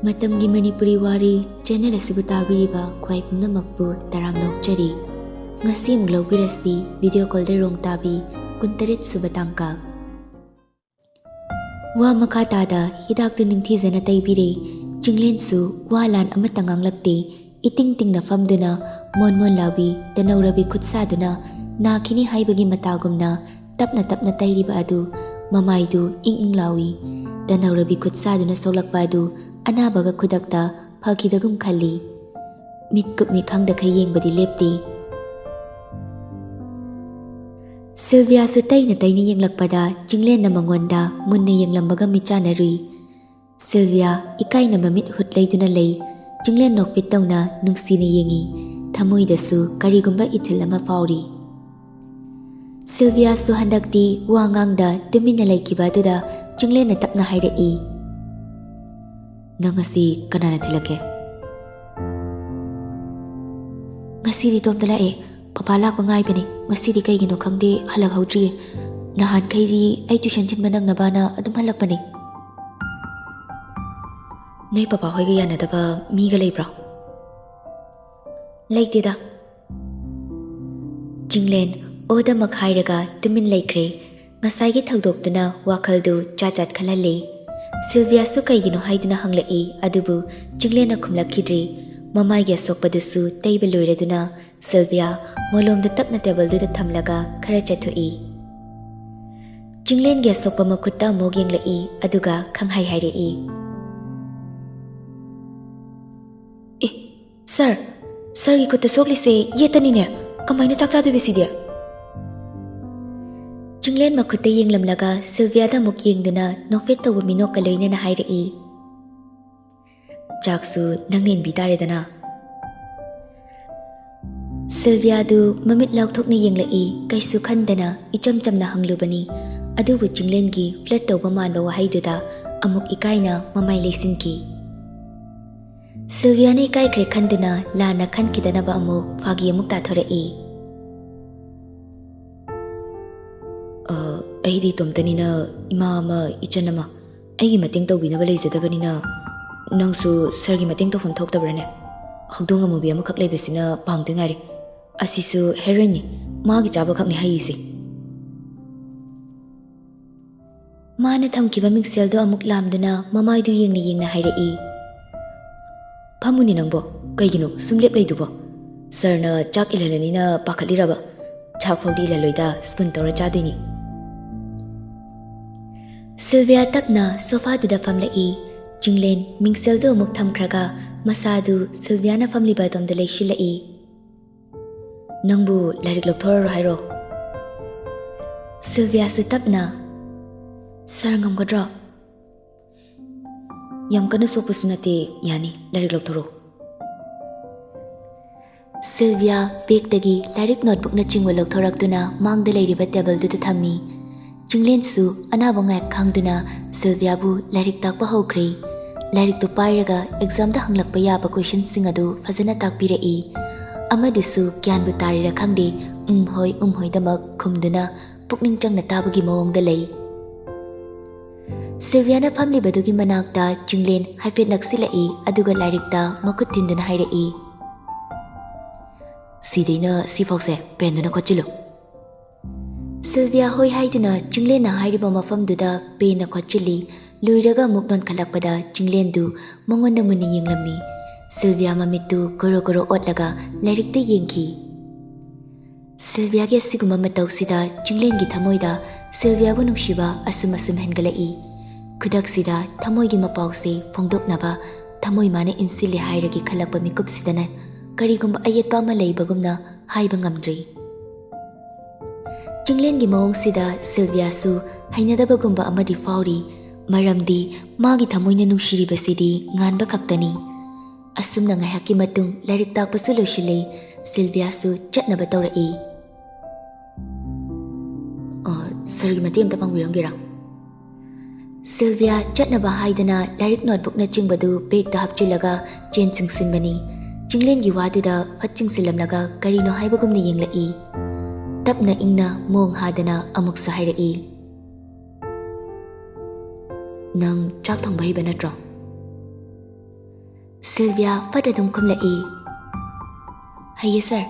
Matamgi Manipuri Wari channel asibu tabiriba khwai pumnamakpu taram nokchari. Ngasi mglobirasi video call de rong tabi kuntarit subatangka. Wa makatada hidak tu Ningthouja na taibire jinglen su walan amatangang lakte iting ting na famduna mon lawi tanaurabi khutsaduna na kini haibagi matagumna tapna tairiba adu mamaidu ing lawi tanaurabi khutsaduna solakpa adu anabaga khudakta phakidagum khali mitkupni khangda khayeng lepti. Sylvia su taina yenglakpada jinglen na mangonda munna yenglambaga michanarui. Sylvia ikai na mamit hutlaiduna lei jinglen nokfit tawna nungsina yengi thamoidasu karigumba ithil ama fauri. Sylvia su handakti wangangda tumina laikibadura jinglen na tapna hairai. Nangasi kanana thilake? Ngasi tom tala Papalak pangai pani ngasi di kaygino khangde halag haudri nahan kaydi ay tuition tin manang nabana adum halak pani Noi papa hoy ga yana daba mi ga leibra Leite da Jinglen oda makhairaga tumin laikre ngasai gi thagdoktuna wakhaldu chachat khalale Sylvia su kaygino haiduna hanglai adubu Jinglen na khumlakhidri Mamai ge sokpadusu taiba loiraduna Sylvia molom da tapna table du da thamlaga khara chathui. Jinglen ge sokpa makutta mogeng lai aduga khanghai hairei. Sir gi kutta sokli se yetani ne kamaina chakcha du bisi dia. Jinglen makutta yenglamlaga Sylvia da mok yengduna nokfet tawu minok kaloina na hairei. Jaksu nangnen bitare dana Sylvia du mamit laukthokna yenglai kaisu khandana icham chamna hanglubani adubu jinglen gi flirt tawba manba wahaiduda amuk ikaina mamai leisinki Sylvia ne kai kre khanduna lana khankidana ba amuk phagi amuk ta thorai aidi tomtanina ima ma ichanama aigi mating tawbinaba leijadabanina Nangsu sargi mating tawfam thoktabrane hagdong amubi amakak leibasina pangtu ngari asisu heroin ni magi chaba khakni haisi mana thamkiba mingsel do amuk lamduna mamai du yengna hairai phamuni nangbo kaigino sumlep leidubo sarna chak ilalani na pakhaliraba chak phodi laloida spoon tora chadini Sylvia tapna sofa du da famlai Jinglen mingsel do amuk thamkhraga masadu Sylvia na family ba dom da leishilai Nangbu larik lokthor hairo Sylvia su tapna Sar ngamgadra Yam kana sopusunate yani larik lokthoro Sylvia bag tagi larik notebook na chingwa lokthoraktuna mangda leiriba table du da thammi Jinglen su anaba ngak khangduna Sylvia bu larik takpa hokre Larik tu pairaga exam da hanglakpa yaba question sing adu fazana takpirai amadusu kyan bu tarira khangde hoi damak khumduna pukning changna tabagi mawong da lei Sylvia na family badugi manakta Jinglen haifet naksilai aduga larik da makut tinduna hairai Sideina sifokse penduna khochilo Sylvia hoi haiduna Jinglen na hairiba mafamduda pena khochili Luiraga muknon kalakpada Jinglen du mangonda muni yenglammi Sylvia mamitu goro otlaga lairikta yengki Sylvia ge siguma matawsida Jinglen gi thamoida Sylvia bu nungshiba asum hengalai kudak sida thamoi gi mapause phongdoknaba thamoi mane insili hairagi khalakpa mikup sidana karigumba ayetpa ma leibagumna haiba ngamdri Jinglen gi mawong sida Sylvia su hainadabagumba amadi fauri Maramdi magi thamoina nungshiribasidi nganba khaktani asumna ngayhaki matung lairik takpasu loshilei Sylvia su chatnaba tawrai sargi mati amta pangbiramgira Sylvia chatnaba haidana lairik notebook na chingbadu bag ta hapchilaga chen chingsinbani Jinglen gi waduda fatchingsilamlaga karino haibagumni yenglai tapna ingna mong hadana amuk sahairai Nang chak thong bai banatro Sylvia fat adum khumlai. Haye sir,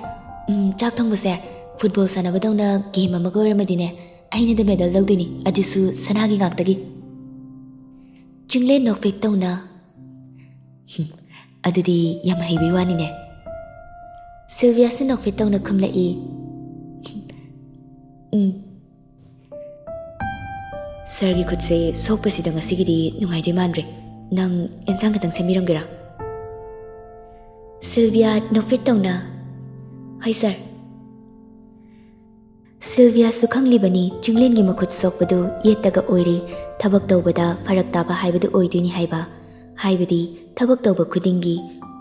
chak thongbase football sanabadawna game amaga oiramadine aina da medal lawdini adisu sanagi ngaktagi. Chinglen nokfek tawna. Adudi yam haibi wanine. Sylvia su nokfek tawna khumlai. Sargi khutse sokpasida ngasigidi nungaidoi manre. Nang ensang katang semiramgira. Sylvia nokfek tawna. Hai sir. Sylvia su khanglibani chinglen gi makhut sokpadu yettaga oiri thabak tawbada farak taba haibadu oiduni haiba. Haibadi thabak tawba khudingi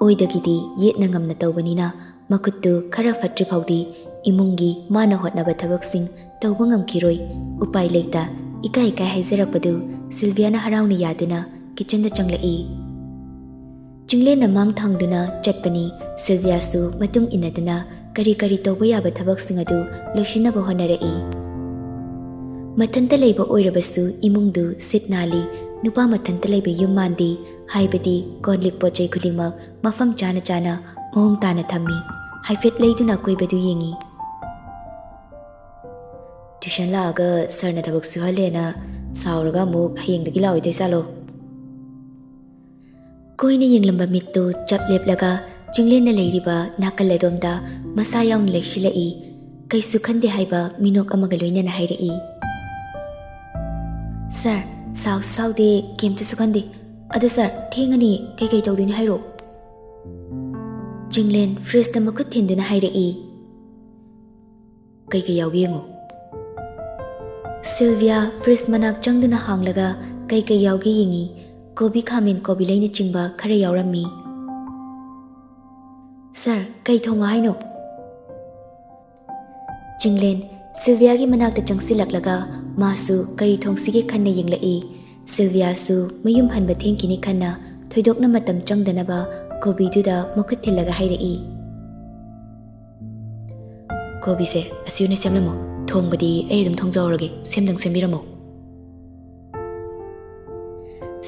oidagidi yetna ngamna tawbanina makhuttu khara fatri phawdi imungi mana hotnaba thabaksing tawba ngamkhiroi upai leita ikai haizarakpadu Sylvia na harawni yaduna kitchen da changlai. Chinglen na mang thangduna chatpani Sylvia su matung inaduna kari tawba yaba thabaksing adu loishinaba honarai. Mathanta leiba oirabasu imungdu sitnali nupa mathanta leiba yummandi haibadi konlik pochai khudingmak mafam chana mohong tana thammi haifet leiduna koibadu yengi. Tuition laaga sarna thabak suhalena sauraga muk hayengdagi laoidoi salo. Koina yenglamba mittu chap leplaga chinglen na leiriba nakaladomda masa yaun leishilai kaisu khande haiba minok amaga loinana hairai. Sir, saudi game to sukhande. Adu sir, thengani kai tawdini hairo. Chinglen fresh ta makut thinduna hairai. Kai yawgi ngo. Sylvia fresh manak changduna hanglaga kai yawgi yengi kobi khamen kobi laina chingba khara yawrammi. Sir, kai thonga haino. Chinglen Sylvia gi manakta changsilaklaga masu kari thongsige khanna yenglai. Sylvia su mayum hanba thengkini khanna thoidokna matam changdanaba kobi duda mokut thilaga hairai. Kobi se asiune semlamo thongbadi ai dum thongjawrage semdang sembiramo.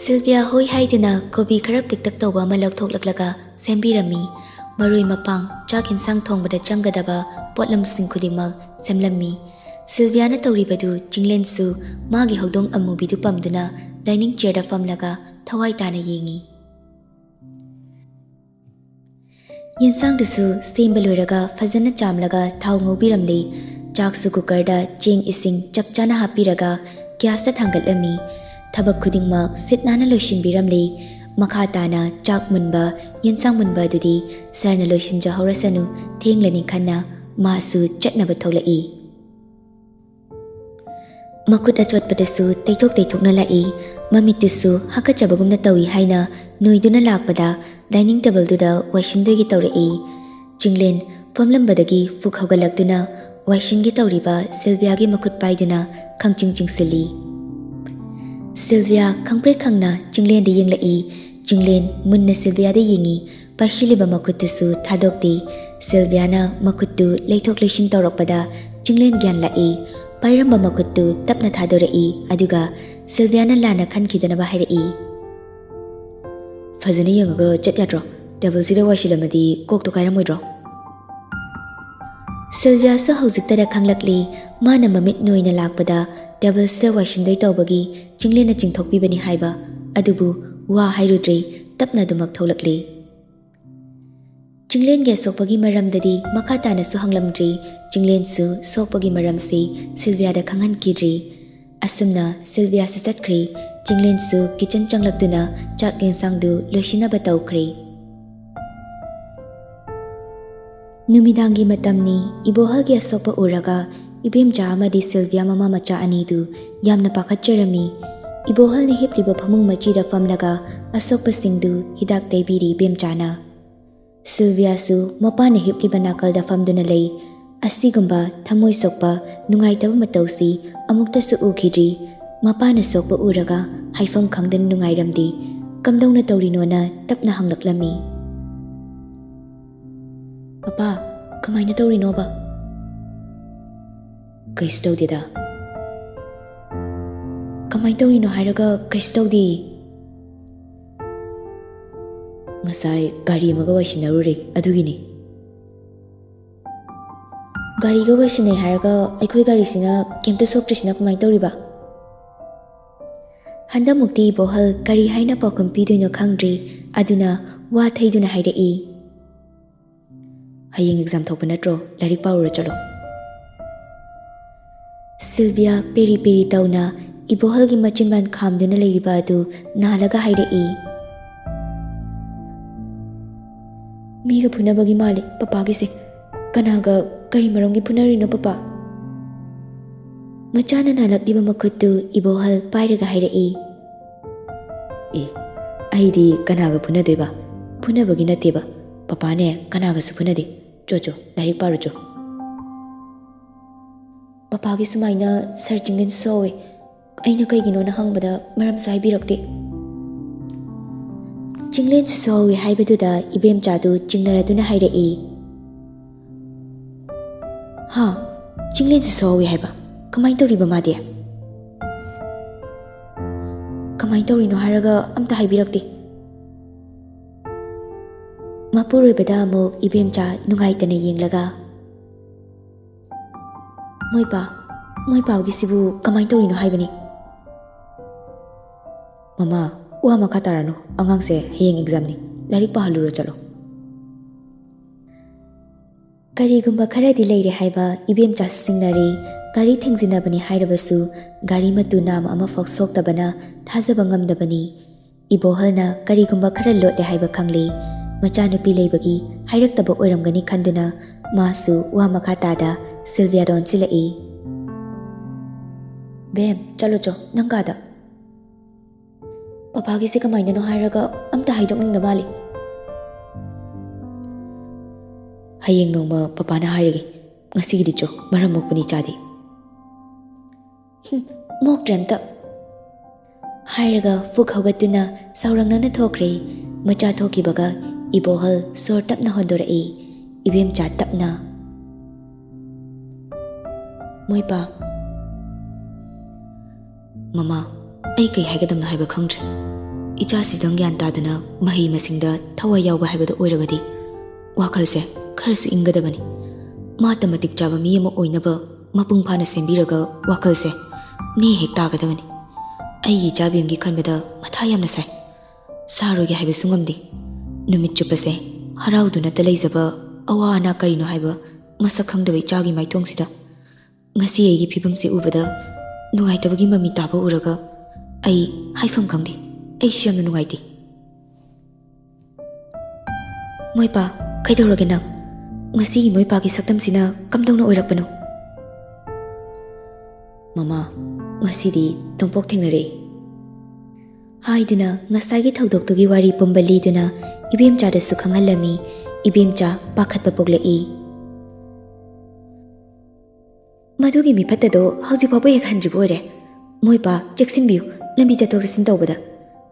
Sylvia hoi haiduna kobi khara piktak tawba ma lakthoklaklaga sembirami. Marui mapang chak insang thongbada changadaba potlam sing khudingmak semlammi. Sylvia na tawribadu chinglen su magi hodong amubidu pamduna dining chair da famlaga thawai tana yengi. Yensang dusu semba loiraga fazana chamlaga thau ngobiramli. Chak su cooker da cheng ising chakchana hapiraga gas ta thangatlami. Thabak khudingmak sitnana loishinbiramli. Makha tana chak munba yensang munba dudi sarna loishinja horasanu thenglani khanna masu chatnaba tholai. Makut achotpadasu teithokna lai mamitusu hakachabagumna tawi haina noiduna lakpada dining table duda waishindoigi tawrai. Chinglen famlambadagi fuk hogalaktuna waishingi tawriba Sylvia gi makut paiduna khangching chingsili. Sylvia khangpre khangna chinglen de yenglai. Chinglen munna Sylvia de yengi paishiliba makutusu thadokti. Sylvia na makutu leithok leishin tawrakpada chinglen gyan lai. Pairamba makutu tapna thadorai aduga Sylvia na lana khankidanaba hairai. Fazana yengaga chatyadro double zero washilamadi kokto kairamoidro. Sylvia su haujiktada khanglakli mana mamit noina lakpada double zero washindoi tawbagi chinglena chingthokpibani haiba adubu wa hairudri tapna dumak tholakli. Chinglen ge sokpagi maramdadi makha tana su hanglamdri. Chinglen su sokpagi maramsi Sylvia da khanghan kidri. Asumna Sylvia su chatkri. Chinglen su kitchen changlakduna chak ensangdu loishinaba tawkri. Numidangi matamni ibohalgi asokpa uraga ibemja amadi Sylvia mama macha anidu yamna pakhatjarami. Ibohalni hipliba phamung machida famlaga asokpa singdu hidak teibiri bemjana. Sylvia su mapana hipliba nakalda famduna lei. Asigumba thamoi sokpa nungaitaba matausi amukta su ukhidri. Mapana sokpa uraga haifam khangdan nungairamdi kamdongna tawrinona tapna hanglaklami. Papa, kamaina tawrinoba? Kaisu tawdeda. Kamai tawrino hairaga kaisu tawdi. Ngasai gari amaga waishinarure adugini. Gari ga waishinai haraga aikhoi gari sina kemta soktrisina kamai tawriba. Handa mukti bohal gari haina pakum pidoino khangdri aduna wa thaiduna hairei. Hayeng exam thokpa natro larik pawura chalo. Sylvia peri peri tauna ibohal gi machinban khamduna leiriba adu nalaga hairei. Miga phunabagi mali papa gi se kanaga kari maronggi phunarino papa. Machana nalakliba makuttu ibohal pairaga hairei. Aidi kanaga phunadeba phunabagi nateba papa ne kanaga su phunade chocho larik parucho. Papa gi sumaina searching sowe aina kaigino na hangbada maram saibirakte. Chinglen sowe haibaduda ibem chadu chingnaraduna hairei. Ha chinglen sowe haiba kamai tawriba made. Kamai tawrino haraga amta haibirakte. Mapuroibada amuk ibem cha nungaitana yenglaga. Moi pa gi sibu kamai tawrino haibani. Mama wa makha tarano angang se hayeng exam ni larik pahaluro chalo. Karigumba kharadi leire haiba ibem cha singnari gari thengzinabani hairabasu gari matu nam ama fok soktabana thajaba ngamdabani. Ibohalna karigumba khara lotle haiba khangli machanupi leibagi hairaktaba oiramgani khanduna masu wa makha tada Sylvia don chilai. Bem chalo cho nangkada. Papa gi se kamaina no hairaga amta haidokningda mali. Hayeng nongma papa na hairage ngasigi cho maram mokpani chadi. Mok dranta hairaga fuk hogatuna saurangna thokre macha thokibaga ibohal sor tapna hondorai ibem cha tapna. Moipa Mama ai kai haigadamna haiba khangdre. Icha sidang gyan tadana mahi masingda thawa yawba haibada oirabadi wakhalse kharsu ingadabani. Mathematic chaba mi ama oinaba mapung phana sembiraga wakhalse ne hek tagadabani. Ai chabimgi khanbada matha yamna sai. Sarogi haiba sungamdi. Numit chupase harauduna talaizaba awa ana karino haiba masak khangdaba ichagi maithong-sida. Ngasi aigi phibamse ubada nungaitabagi mami taba uraga ai haifam khangdi. Ai siyamna nungaiti. Moipa kaidorage nang ngasi moipa gi saktam sina kamdongna oirakpano. Mama ngasi di tompok thengnare. Haiduna ngasagi thaudoktugi wari pumbali duna ibem cha da su khanghalami ibem cha pakhatpa poglai. Madugi mi phattado hauji phabu hek hanjibore. Moipa cheksinbiu lambi chatok sin tawbada.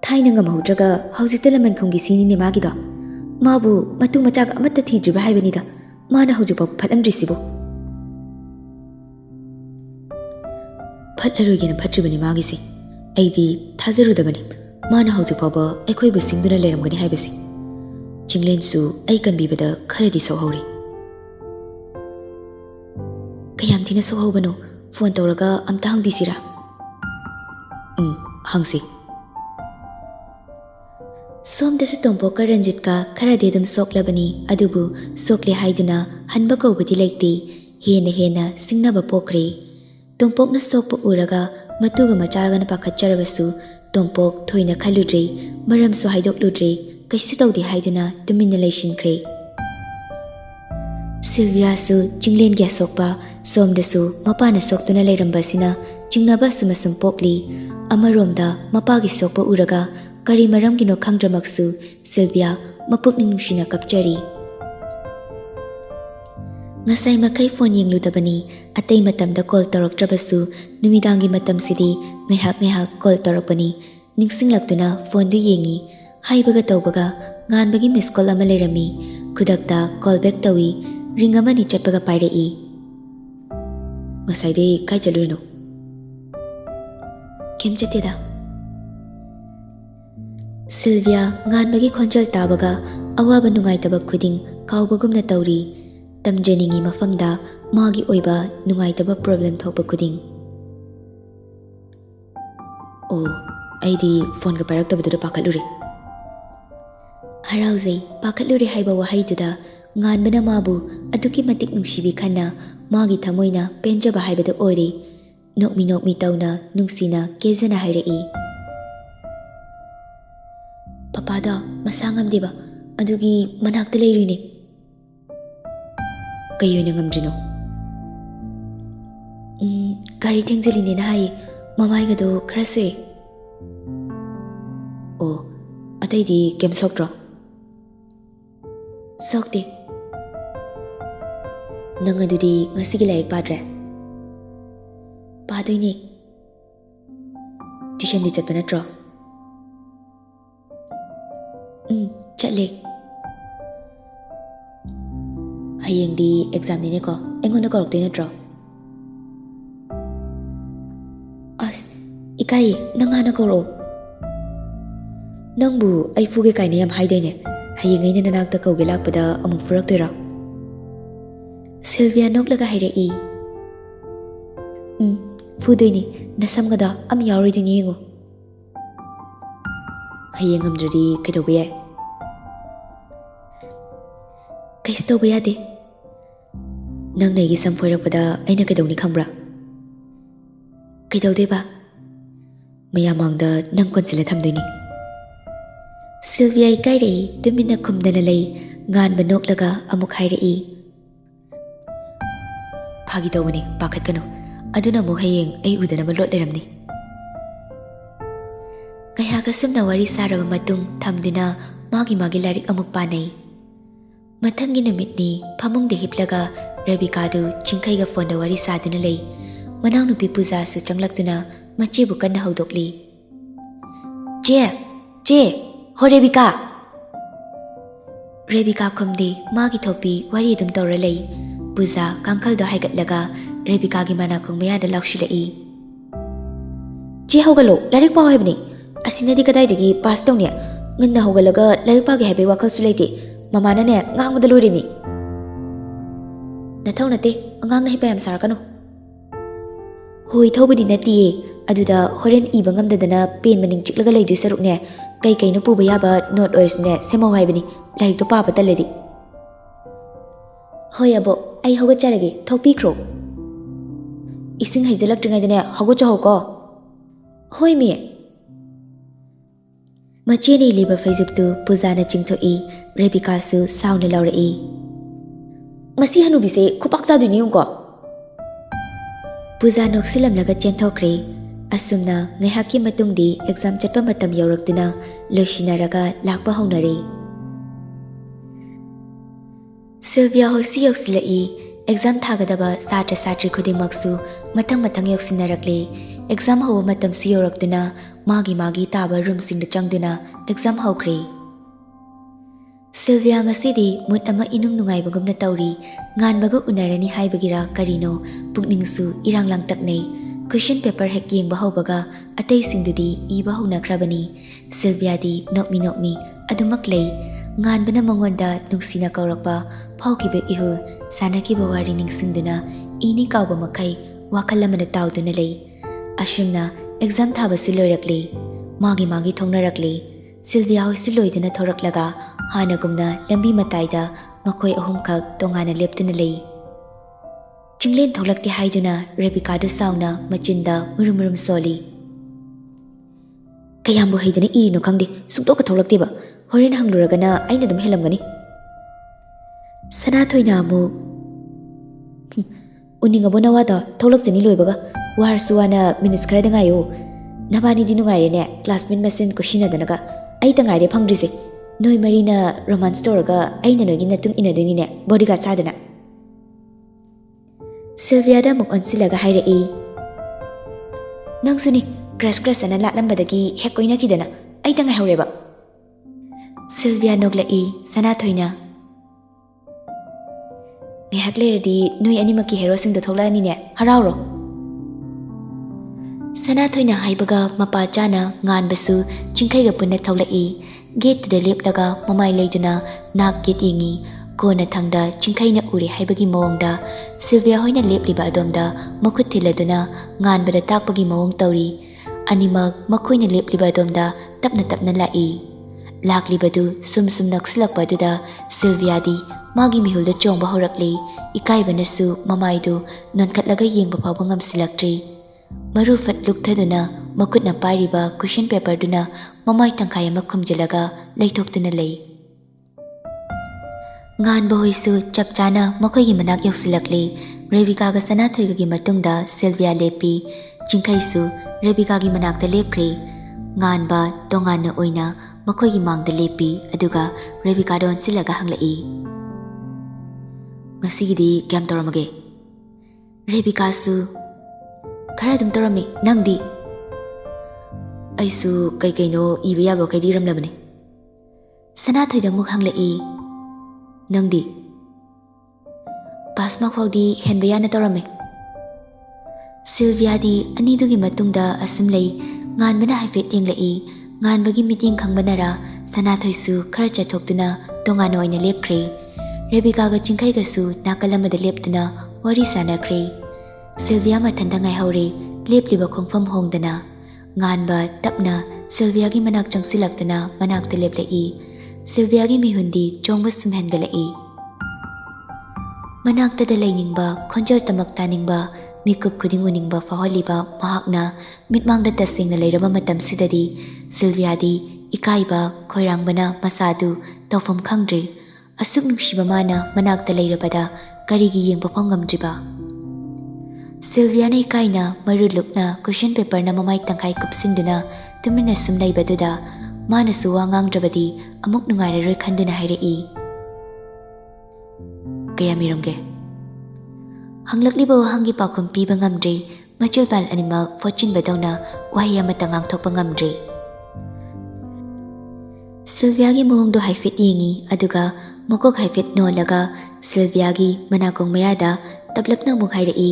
Thaina ngamhaudraga hauji talaman khongi sini ne magido. Mabu matu machaga amatta thijriba haibanida. Mana hauji phabu phatlamdrisibo. Phatlarogena phatribani magisi. Aidi thazarudabani. Mana hauji phabu aikhoibu singduna leiramgani haibasi. Chinglen su ai kanbibada kharadi sohori. Kayam thina sohobano phone tawraga amta hangbisira. Hangsi. Somdasu tompoka Ranjitka kharadi dum soklabani adubu sokle haiduna hanba kaubadi laite hena hena singnaba pokre. Tompokna sokpa uraga matuga machaga na pakhatcharabasu tompok thoina khaludre maramso haidokludre kaisu tawdi haiduna tumina leishinkre. Sylvia su chinglen gya sokpa somdasu mapana soktuna leirambasina chingnaba sumasum pokli amaromda mapagi sokpa uraga kari maramgino khangdramaksu Sylvia mapukning nungsina kapchari. Ngasai makai phone yengludabani atay matamda call toroktrabasu numidangi matamsidi ngaihak call toropani ningsinglaktuna phone du yengi haibaga tawbaga nganbagi miss call ama leirami khudakta call back tawi ring amani chatpaga pairei. Ngasai de kai chalurno kem chateda Sylvia nganbagi khonjal tabaga awaba nungaitaba khuding kaubagumna tawri tamjaningi mafamda magi oiba nungaitaba problem thokpa khuding. Oh, aidi phone ga paraktabadu pakhalure. Harauzai pakhalure haiba wahaiduda nganbana mabu aduki matik nungsibi khanna magi thamoina penjaba haibada ori nokmi tauna nungsina kezana hairei. Papada masangam deba adugi manakta leirine. Kayoina ngamdrino. Gari thengjeline na hai mamai gado kharase. Oh, ataidi kem sokdro. Sokte. Nang adudi ngasigi lairik padre. Padoine. Tuition di chatpa natro. Chatle. Hayeng di exam ni ko engonda korok de natro. As ikai nangana koro. Nangbu ai fuge kai ne yam haidene. Hayeng ai nanakta kauge lakpada amuk furak tera. Sylvia noklaga hairei. Fudoini nasamgada am yawridini yengo. Hayeng amdradi kaidoba yai. Kaisi tawba yade. Nang naigi sam foirakpada aina kaidawni khambra. Kaidawdeba. Mayamangda nang konsila thamdoini. Sylvia ikairei tumina khumdana lei nganba noklaga amuk hairei. Phagi tawbani pakhatkanu. Aduna mo hayeng ay udana malot leramni. Kaya kasumna wari saraba matung thamduna magi larik amuk panay. Matamgi namitni pamung de hiplaga Rebecca-du chingkhaiga phone da wari saduna lei. Manang nupi puja su changlaktuna machebu kanna haudokli. Je, ho Rebecca. Rebecca khumdi magi thopi wari dum tawra lei. Puja kangkhal da haigatlaga Rebecca gi mana khung maya da lakshilai. Je hogalo larik paw haibni. Asinadi kadaidagi pass tawnya. Nganna hogalaga larik pagi haibai wakal sulaiti. Mamana ne ngangmada lurimi. Nathau nate angangna hipayam sarakano. Hoi thobudi natiye aduda horen iba ngamdadana pen maning chiklaga laidu sarukne kai kaino puba yaba not oisne semau haibani larik to papa taledi. Hoi abo ai hoga charage thopi kro. Ising haijalak tringaidane hogo chahoko. Hoi mi. Macheni liba faizubtu puzana chingthoi Rebecca su sauna laurei. Masi hanubise khupak chaduni yungko. Puja noksilamlaga chenthokre. Asumna ngaihaki matungdi exam chatpa matam yauraktuna loisinaraga lakpa haunare. Sylvia hosi yoksilai exam thagadaba satra satri khudingmaksu matang yoksinarakle. Exam hawa matam si yauraktuna magi taba room singda changduna exam haukre. Sylvia ngasidi mut ama inung nungaibagumna tawri nganbaga unarani haibagira karino pukningsu irang langtaknei question paper hek yengba hawbaga atei singdudi iba hawnakrabani. Sylvia di nokmi adumak lei nganbana mangonda nungsina kaurakpa phawkiba ihul sanakiba wari ningsingduna ini kauba makai wakalamana tawduna lei. Ashumna exam thabasu loirakle magi thongnarakle. Sylvia hoisi loiduna thoraklaga hanagumna lambi mataida makoi ahumkhak tongana leptuna lei. Chinglen tholakti haiduna Rebecca du sauna machinda murum soli. Kayambo haidana irino khangde sungtoka tholaktiba horen hangluragana aina dum helamgani. Sanathoina amu uningabona wada tholakjani loibaga warsuwana minutes kharada ngayo. Nabani di nungairene classmate machine kushinadanaga ai tangaire phangdrise. Noi marina romance storaga aina nogi natung inadoinine bodyguard sadana. Sylvia da muk onsilaga hairei. Nangsuni crush ana latlambadagi hekoina kidana ai tangai haureba. Sylvia noglai sanathoina. Ngehak leradi noi animaki hero sing da tholani ne harauro. Sanathoi na haibaga mapa chana nganbasu chingkhaiga punna thaulai gate to the leplaga mamai leiduna nak gate ingi kona thangda chingkhaina uri haibagi mawongda Sylvia hoina lepliba adomda makhut thiladuna nganbada takpagi mawong tawri animak makhoina lepliba adomda tapna lai laklibadu sum naksilakpa duda Sylvia di magi mihulda chongba horakli ikaibanasu mamaidu nonkatlaga yengba phawba ngamsilaktri maru fat lukthaduna makhutna pairiba cushion paper duna mamai tangkai ama khumjilaga leithoktuna lei ngan bohoisu chapchana makhoigi manak yaksilakli Revika ga Sanathoi gi matungda Sylvia lepi chingkhaisu Revika gi manakta lepkhri ngan ba tongana oina makhoigi mangda lepi aduga Revika don silaga hanglai ngasigidi kyam toramage Revika su khara dum torami nangdi aisu kai kaino iba yabo kai diram labane Sanathoi da muk hanglai nangdi pasmak faudi henbaya na torame Sylvia di anidugi matungda asimlei nganbana haifet yenglai nganbagi meeting khangbanara Sanathoi su khara chathoktuna tongana oina lepkhre Rebecca ga chingkhai ga su nakalamada leptuna wari sanakhre Sylvia mathanda ngai haure lepliba khongfam hongdana nganba tapna Sylvia gi manak changsilaktuna manakta leplai Sylvia gi mihundi chongba sumhengalai manakta da lainingba khonjal tamak taningba mikup khuding uningba fahaliba mahakna mitmangda tasingna leiraba matam sidadi Sylvia di ikaiba khoirangbana masadu tawfam khangdre asuk nungsiba mana manakta leirabada karigi yengba phongamdriba Sylvia na ikaina marulukna cushion paper na mamai tangkai kupsinduna tumina sumlai baduda mana suwa ngangdrabadi amuk nungairaroi khanduna hairai kaya mirongge hanglakliba wahangi pakhum piba ngamdre machulpal animal fortune badawna wahi amata ngangthokpa ngamdre Sylvia gi mohongdo haifet yengi aduga mokok haifet nolaga Sylvia gi manakong mayada tablapna muk hairai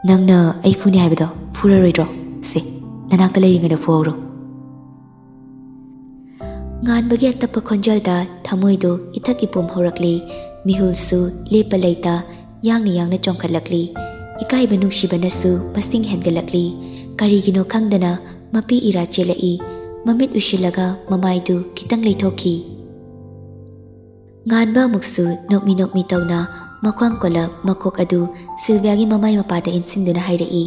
nangna ai funi haibado furaroidro se nanakta leiringada fuawro nganbagi atapa khonjalda thamoido ithak ipom horakli mihulsu lepa leita yangna chongkhalakli ikaiba nungsibanasu masing hengalakli karigino khangdana mapi ira chelai mamit ushilaga mamaidu kitang leithokhi nganba muksu nokmi tawna makwang kola makok adu Sylvia gi mamai mapada insinduna hairai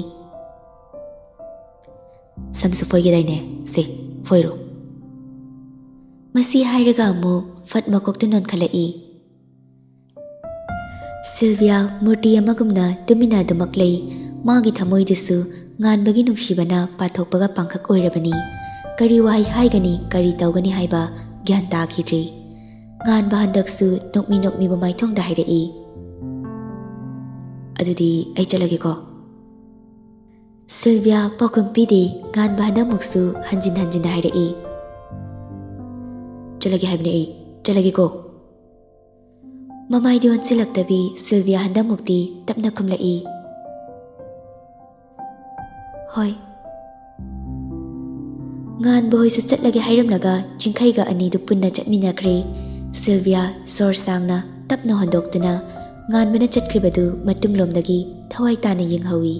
samsu foigiraine se foiro masi hairaga amu fat makoktu non khalai Sylvia murti amagumna tumina dumaklei magi thamoidusu nganbagi nungsibana pathokpaga pangkhak oirabani kari wahai haigani kari tawgani haiba gyan takhidre nganba handaksu nokmi bamai thongda hairai adudi ai chalage ko Sylvia pakum pidi nganba handamuksu hanjin hairai chalage haibne chalage ko mamai dion silaktabi Sylvia handamukti tapna khumlai hoi ngan bohoi su chatlage hairamlaga chingkhaiga ani du punna chatminakhre Sylvia sor sangna tapna hondoktuna ngan bana chatkribadu matunglomdagi thawai tana yenghawi